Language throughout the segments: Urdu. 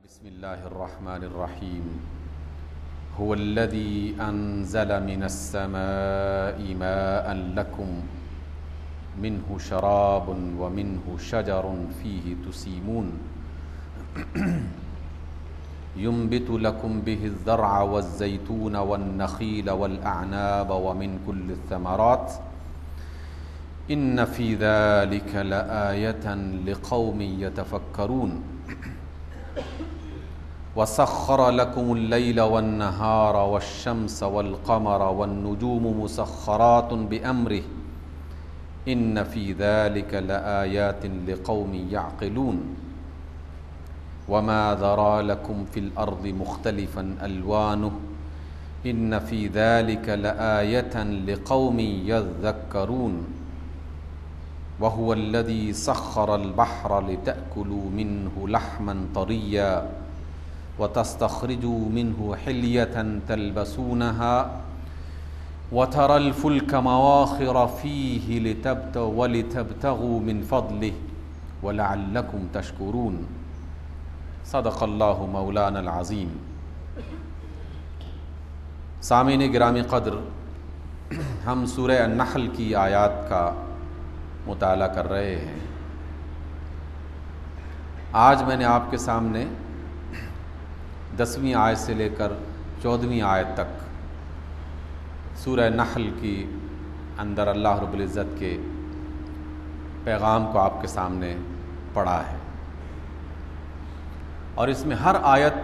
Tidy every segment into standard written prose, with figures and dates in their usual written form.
بسم الله الرحمن الرحيم هو الذي أنزل من السماء ماء لكم منه شراب ومنه شجر فيه تسيمون ينبت لكم به الزرع والزيتون والنخيل والأعناب ومن كل الثمرات إن في ذلك لآية لقوم يتفكرون وسخر لكم الليل والنهار والشمس والقمر والنجوم مسخرات بأمره إن في ذلك لآيات لقوم يعقلون وما ذرى لكم في الأرض مختلفا ألوانه إن في ذلك لآية لقوم يذكرون وهو الذي سخر البحر لتأكلوا منه لحما طريا وتستخرجوا منه حلية تلبسونها وترى الفلك مواخر فيه ولتبتغوا من فضله ولعلكم تشكرون صدق اللہ مولانا العظیم۔ سامعین گرامی قدر، ہم سورہ النحل کی آیات کا مطالعہ کر رہے ہیں۔ آج میں نے آپ کے سامنے 10ویں آیت سے لے کر 14ویں آیت تک سورہ نحل کی اندر اللہ رب العزت کے پیغام کو آپ کے سامنے پڑھا ہے، اور اس میں ہر آیت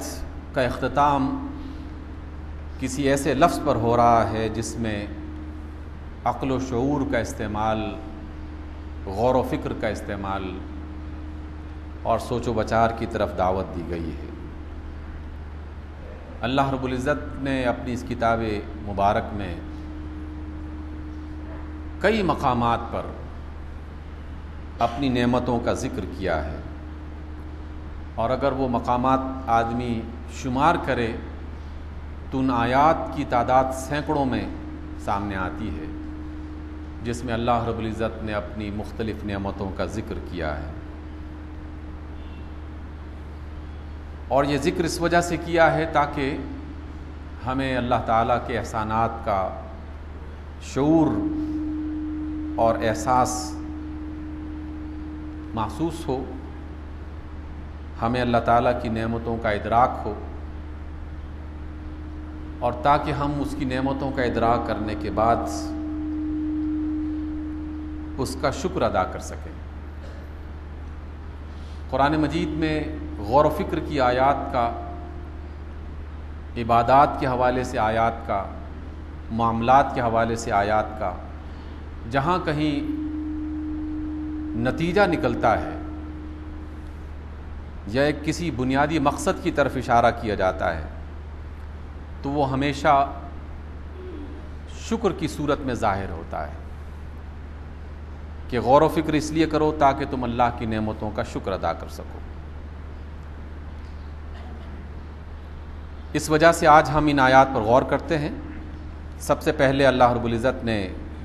کا اختتام کسی ایسے لفظ پر ہو رہا ہے جس میں عقل و شعور کا استعمال، غور و فکر کا استعمال اور سوچ و بچار کی طرف دعوت دی گئی ہے۔ اللہ رب العزت نے اپنی اس کتاب مبارک میں کئی مقامات پر اپنی نعمتوں کا ذکر کیا ہے، اور اگر وہ مقامات آدمی شمار کرے تو ان آیات کی تعداد سینکڑوں میں سامنے آتی ہے جس میں اللہ رب العزت نے اپنی مختلف نعمتوں کا ذکر کیا ہے۔ اور یہ ذکر اس وجہ سے کیا ہے تاکہ ہمیں اللہ تعالیٰ کے احسانات کا شعور اور احساس محسوس ہو، ہمیں اللہ تعالیٰ کی نعمتوں کا ادراک ہو، اور تاکہ ہم اس کی نعمتوں کا ادراک کرنے کے بعد اس کا شکر ادا کر سکیں۔ قرآن مجید میں غور و فکر کی آیات کا، عبادات کے حوالے سے آیات کا، معاملات کے حوالے سے آیات کا جہاں کہیں نتیجہ نکلتا ہے یا ایک کسی بنیادی مقصد کی طرف اشارہ کیا جاتا ہے تو وہ ہمیشہ شکر کی صورت میں ظاہر ہوتا ہے کہ غور و فکر اس لیے کرو تاکہ تم اللہ کی نعمتوں کا شکر ادا کر سکو۔ اس وجہ سے آج ہم ان آیات پر غور کرتے ہیں۔ سب سے پہلے اللہ رب العزت نے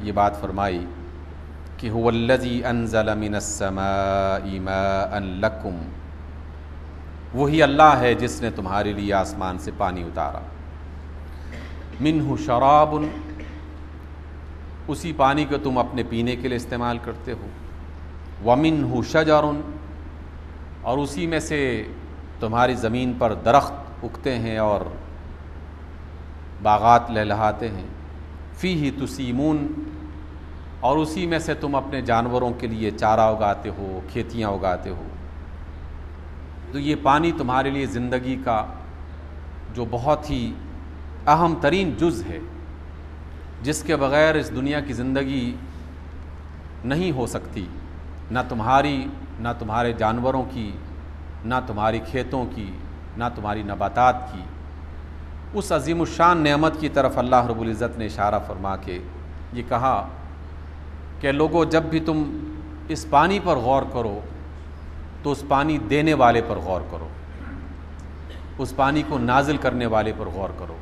یہ بات فرمائی کہ هو الذی انزل من السماء ماء لکم، وہی اللہ ہے جس نے تمہارے لیے آسمان سے پانی اتارا، منہ شراب، اسی پانی کو تم اپنے پینے کے لیے استعمال کرتے ہو، ومنہ شجر، اور اسی میں سے تمہاری زمین پر درخت اگتے ہیں اور باغات لہلہاتے ہیں، فیہ تسیمون، اور اسی میں سے تم اپنے جانوروں کے لیے چارہ اگاتے ہو، کھیتیاں اگاتے ہو۔ تو یہ پانی تمہارے لیے زندگی کا جو بہت ہی اہم ترین جز ہے، جس کے بغیر اس دنیا کی زندگی نہیں ہو سکتی، نہ تمہاری، نہ تمہارے جانوروں کی، نہ تمہاری کھیتوں کی، نہ تمہاری نباتات کی۔ اس عظیم الشان نعمت کی طرف اللہ رب العزت نے اشارہ فرما کے یہ کہا کہ لوگوں، جب بھی تم اس پانی پر غور کرو تو اس پانی دینے والے پر غور کرو، اس پانی کو نازل کرنے والے پر غور کرو،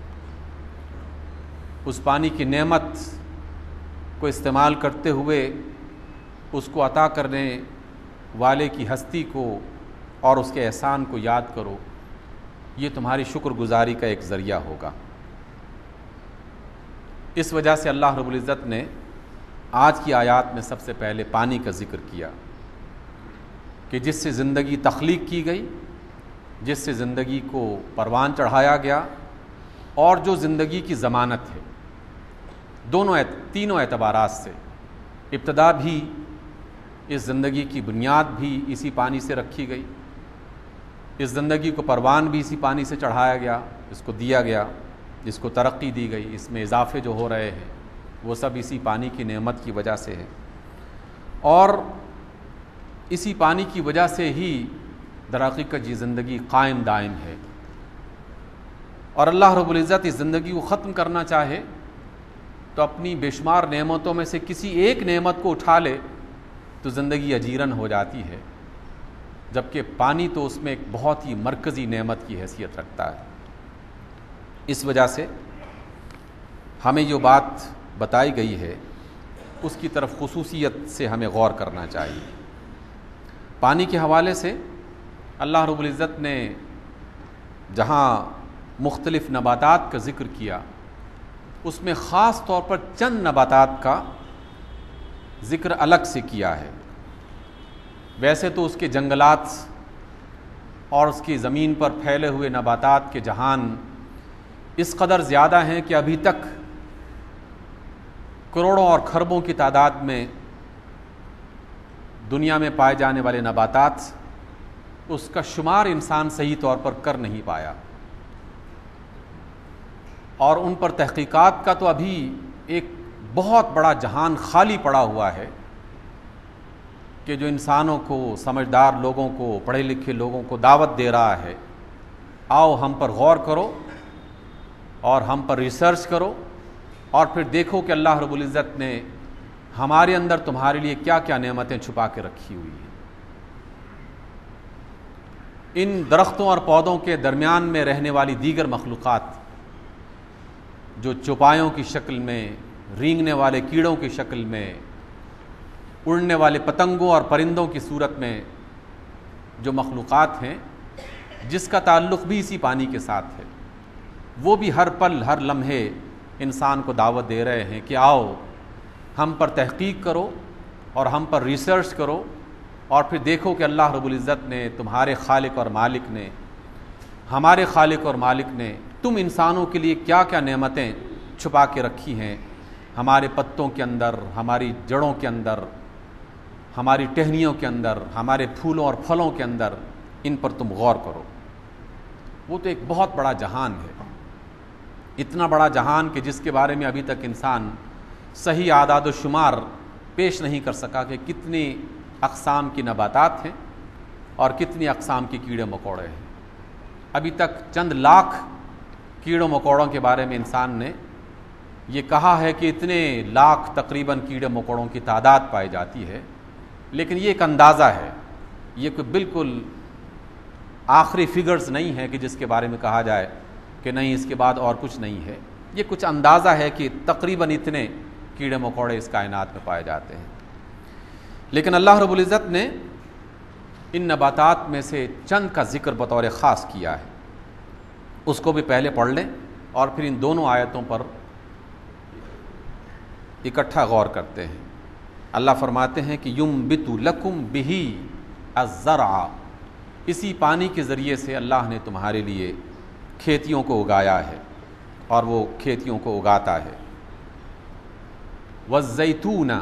اس پانی کی نعمت کو استعمال کرتے ہوئے اس کو عطا کرنے والے کی ہستی کو اور اس کے احسان کو یاد کرو، یہ تمہاری شکر گزاری کا ایک ذریعہ ہوگا۔ اس وجہ سے اللہ رب العزت نے آج کی آیات میں سب سے پہلے پانی کا ذکر کیا کہ جس سے زندگی تخلیق کی گئی، جس سے زندگی کو پروان چڑھایا گیا، اور جو زندگی کی ضمانت ہے، تینوں اعتبارات سے۔ ابتدا بھی اس زندگی کی بنیاد بھی اسی پانی سے رکھی گئی، اس زندگی کو پروان بھی اسی پانی سے چڑھایا گیا، اس کو دیا گیا، اس کو ترقی دی گئی، اس میں اضافے جو ہو رہے ہیں وہ سب اسی پانی کی نعمت کی وجہ سے ہے، اور اسی پانی کی وجہ سے ہی در حقیقت یہ زندگی قائم دائم ہے۔ اور اللہ رب العزت اس زندگی کو ختم کرنا چاہے تو اپنی بے شمار نعمتوں میں سے کسی ایک نعمت کو اٹھا لے تو زندگی اجیرن ہو جاتی ہے، جبکہ پانی تو اس میں ایک بہت ہی مرکزی نعمت کی حیثیت رکھتا ہے۔ اس وجہ سے ہمیں جو بات بتائی گئی ہے اس کی طرف خصوصیت سے ہمیں غور کرنا چاہیے۔ پانی کے حوالے سے اللہ رب العزت نے جہاں مختلف نباتات کا ذکر کیا، اس میں خاص طور پر چند نباتات کا ذکر الگ سے کیا ہے۔ ویسے تو اس کے جنگلات اور اس کی زمین پر پھیلے ہوئے نباتات کے جہان اس قدر زیادہ ہیں کہ ابھی تک کروڑوں اور کھربوں کی تعداد میں دنیا میں پائے جانے والے نباتات، اس کا شمار انسان صحیح طور پر کر نہیں پایا، اور ان پر تحقیقات کا تو ابھی ایک بہت بڑا جہان خالی پڑا ہوا ہے کہ جو انسانوں کو، سمجھدار لوگوں کو، پڑھے لکھے لوگوں کو دعوت دے رہا ہے، آؤ ہم پر غور کرو اور ہم پر ریسرچ کرو، اور پھر دیکھو کہ اللہ رب العزت نے ہمارے اندر تمہارے لیے کیا کیا نعمتیں چھپا کے رکھی ہوئی ہیں۔ ان درختوں اور پودوں کے درمیان میں رہنے والی دیگر مخلوقات جو چوپایوں کی شکل میں، رینگنے والے کیڑوں کی شکل میں، اڑنے والے پتنگوں اور پرندوں کی صورت میں جو مخلوقات ہیں، جس کا تعلق بھی اسی پانی کے ساتھ ہے، وہ بھی ہر پل ہر لمحے انسان کو دعوت دے رہے ہیں کہ آؤ ہم پر تحقیق کرو اور ہم پر ریسرچ کرو، اور پھر دیکھو کہ اللہ رب العزت نے، تمہارے خالق اور مالک نے، ہمارے خالق اور مالک نے تم انسانوں کے لیے کیا کیا نعمتیں چھپا کے رکھی ہیں، ہمارے پتوں کے اندر، ہماری جڑوں کے اندر، ہماری ٹہنیوں کے اندر، ہمارے پھولوں اور پھلوں کے اندر، ان پر تم غور کرو۔ وہ تو ایک بہت بڑا جہان ہے، اتنا بڑا جہان کہ جس کے بارے میں ابھی تک انسان صحیح اعداد و شمار پیش نہیں کر سکا کہ کتنی اقسام کی نباتات ہیں اور کتنی اقسام کے کیڑے مکوڑے ہیں۔ ابھی تک چند لاکھ کیڑوں مکوڑوں کے بارے میں انسان نے یہ کہا ہے کہ اتنے لاکھ تقریباً کیڑے مکوڑوں کی تعداد پائی جاتی ہے، لیکن یہ ایک اندازہ ہے، یہ کوئی بالکل آخری فگرز نہیں ہے کہ جس کے بارے میں کہا جائے کہ نہیں اس کے بعد اور کچھ نہیں ہے۔ یہ کچھ اندازہ ہے کہ تقریباً اتنے کیڑے مکوڑے اس کائنات میں پائے جاتے ہیں، لیکن اللہ رب العزت نے ان نباتات میں سے چند کا ذکر بطور خاص کیا ہے۔ اس کو بھی پہلے پڑھ لیں اور پھر ان دونوں آیتوں پر اکٹھا غور کرتے ہیں۔ اللہ فرماتے ہیں کہ یُنبِتُ لَکُم بِهِ الزَّرْعَ، اسی پانی کے ذریعے سے اللہ نے تمہارے لیے کھیتیوں کو اگایا ہے اور وہ کھیتیوں کو اگاتا ہے۔ وَالزَّیْتُونَ،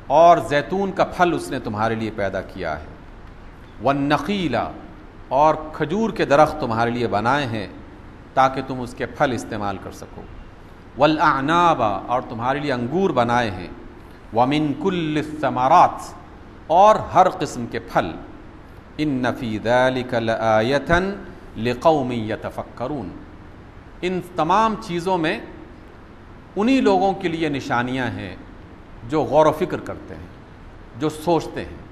اور زیتون کا پھل اس نے تمہارے لیے پیدا کیا ہے۔ وَالنَّخِیلَ، اور کھجور کے درخت تمہارے لیے بنائے ہیں تاکہ تم اس کے پھل استعمال کر سکو۔ وَالْأَعْنَابَ، اور تمہارے لیے انگور بنائے ہیں۔ وَمِن كُلِّ الثَّمَرَاتِ، اور ہر قسم کے پھل۔ إِنَّ فِي ذَلِكَ لَآيَةً لِقَوْمٍ يَتَفَكَّرُونَ، ان تمام چیزوں میں انہی لوگوں کے لیے نشانیاں ہیں جو غور و فکر کرتے ہیں، جو سوچتے ہیں۔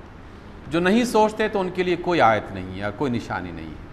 جو نہیں سوچتے تو ان کے لیے کوئی آیت نہیں ہے، کوئی نشانی نہیں ہے۔